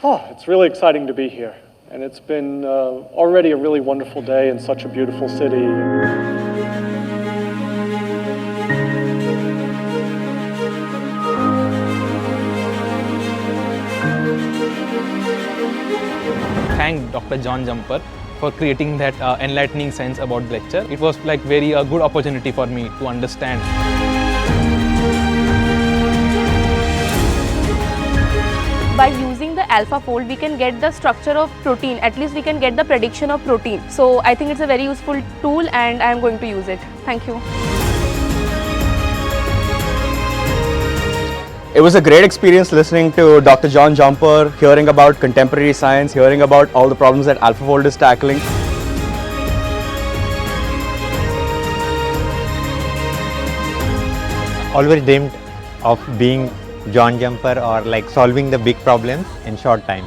Oh, it's really exciting to be here. And it's been already a really wonderful day in such a beautiful city. Thank Dr. John Jumper for creating that enlightening sense about the lecture. It was like very good opportunity for me to understand. By using the AlphaFold, we can get the structure of protein. At least we can get the prediction of protein. So I think it's a very useful tool and I am going to use it. Thank you. It was a great experience listening to Dr. John Jumper, hearing about contemporary science, hearing about all the problems that AlphaFold is tackling. Always dreamed of being John Jumper or like solving the big problems in short time.